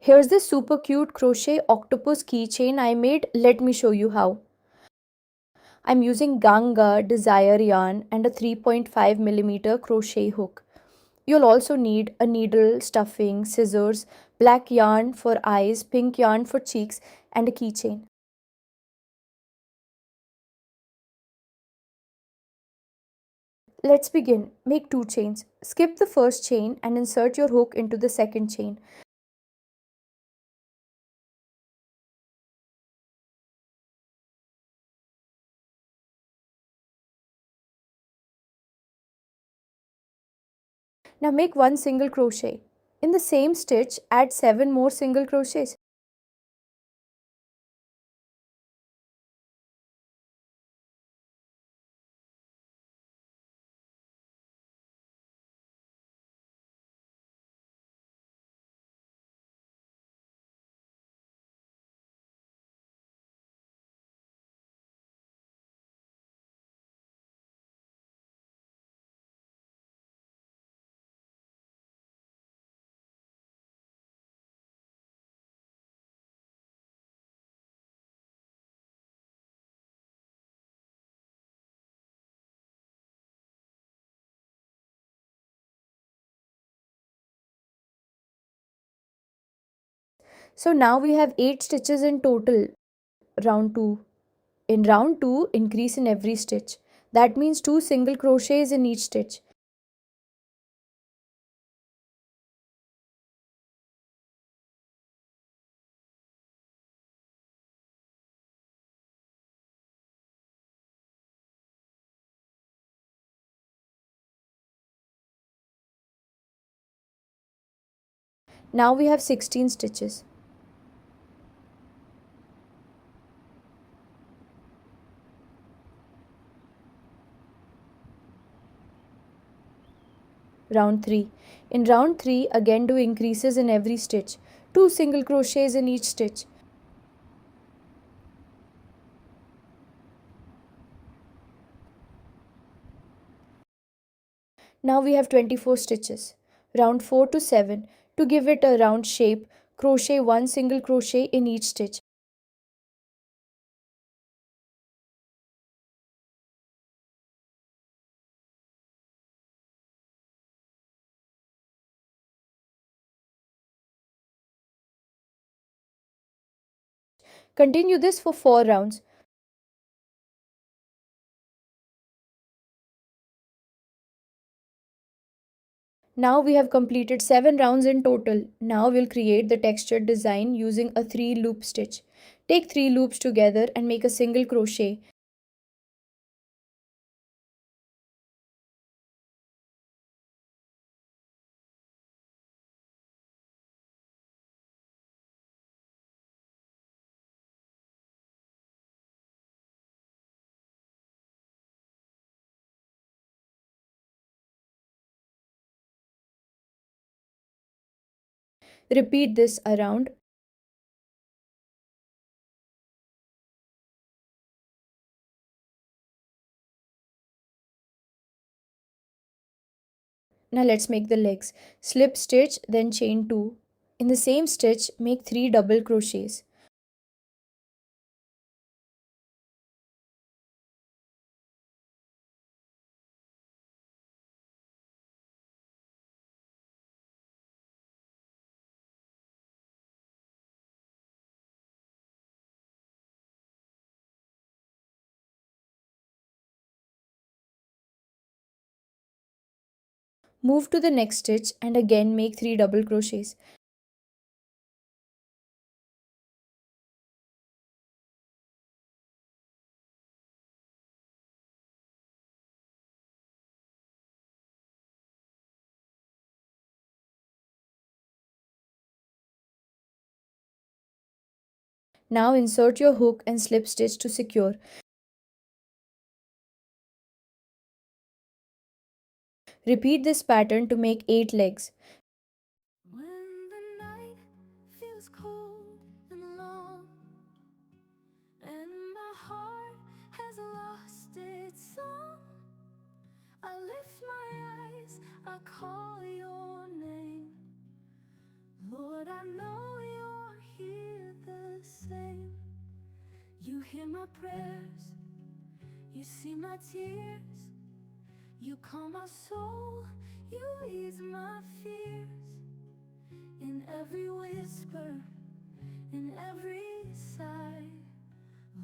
Here's this super cute crochet octopus keychain I made. Let me show you how. I'm using Ganga Desire yarn and a 3.5 mm crochet hook. You'll also need a needle, stuffing, scissors, black yarn for eyes, pink yarn for cheeks, and a keychain. Let's begin. Make 2 chains. Skip the first chain and insert your hook into the second chain. Now make 1 single crochet. In the same stitch, add 7 more single crochets. So now we have 8 stitches in total. Round 2. In round 2, increase in every stitch. That means 2 single crochets in each stitch. Now we have 16 stitches. Round 3. In round 3, again do increases in every stitch. 2 single crochets in each stitch. Now we have 24 stitches. Round 4 to 7. To give it a round shape, crochet 1 single crochet in each stitch. Continue this for 4 rounds. Now we have completed 7 rounds in total. Now we'll create the textured design using a 3 loop stitch. Take 3 loops together and make a single crochet. Repeat this around. Now let's make the legs. Slip stitch, then chain 2. In the same stitch, make 3 double crochets. Move to the next stitch and again make 3 double crochets. Now insert your hook and slip stitch to secure. Repeat this pattern to make 8 legs. When the night feels cold and long, and my heart has lost its song, I lift my eyes, I call your name. Lord, I know you You hear my prayers, you see my tears. You calm my soul, you ease my fears. In every whisper, in every sigh,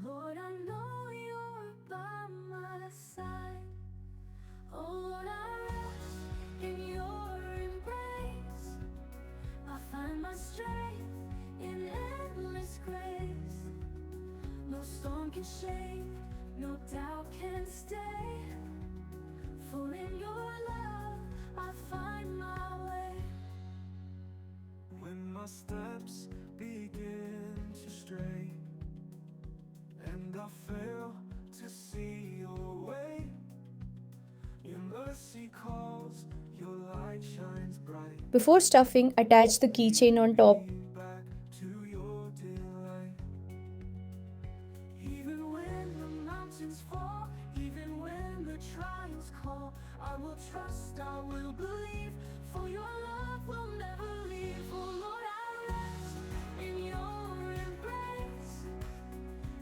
Lord, I know you're by my side. Oh Lord, I rest in your embrace. I find my strength in endless grace. No storm can shake, no doubt can stay. For in your love I find my way. When my steps begin to stray and I fail to see your way, your mercy calls, your light shines bright. Before stuffing, attach the keychain on top. Back to your delight. Even when the mountains fall, even when the trials call, I will trust, I will believe, for your love will never leave. Oh Lord, I rest in your embrace.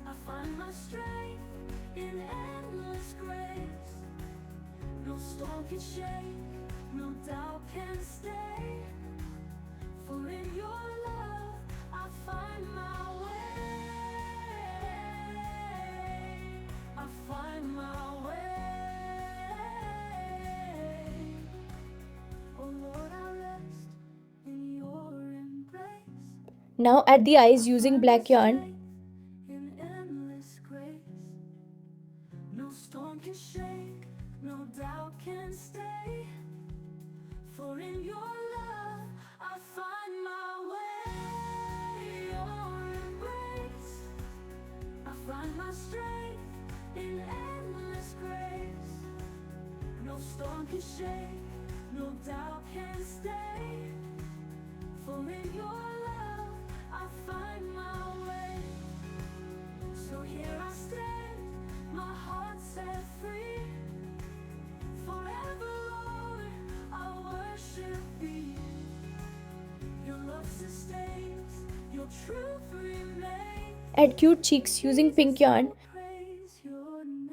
I find my strength in endless grace. No storm can shake, no doubt can stay. For in your love I find my way. I find my way. Oh Lord, I rest in your embrace. Now add the eyes using black yarn. In endless grace. No storm can shake, no doubt can stay. For in your love I find my way. Your embrace, I find my strength in endless grace. No storm can shake, no doubt can stay. For in your love I find my way. So here I stand, my heart set free. Forever, Lord, I'll worship thee. Your love sustains, your truth remains. Add cute cheeks using pink yarn. Praise your name.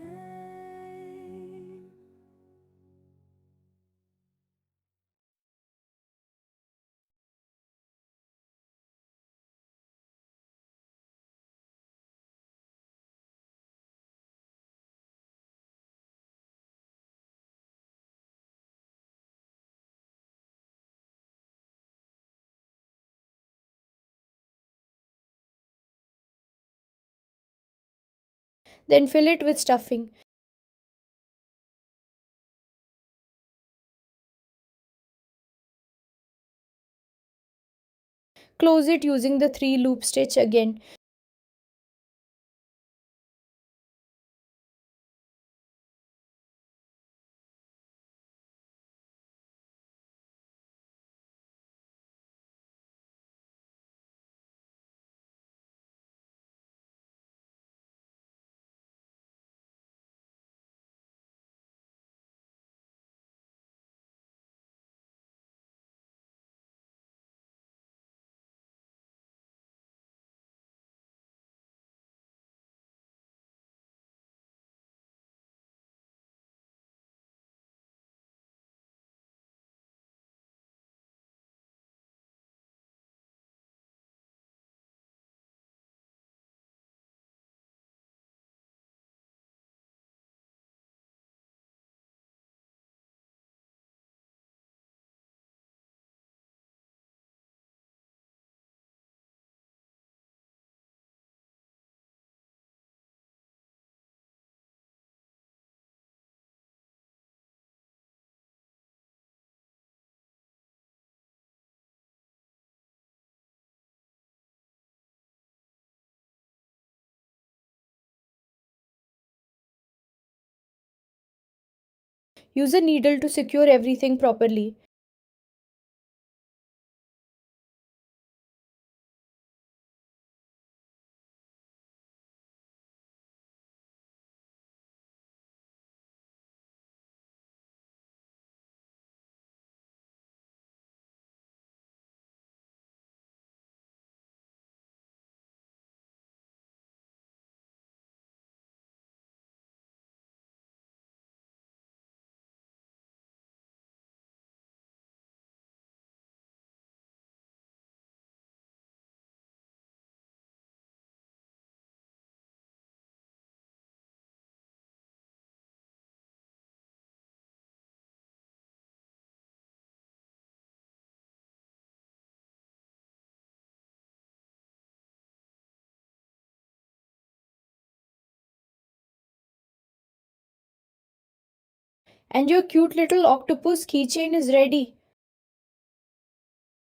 Then fill it with stuffing. Close it using the 3 loop stitch again. Use a needle to secure everything properly. And your cute little octopus keychain is ready.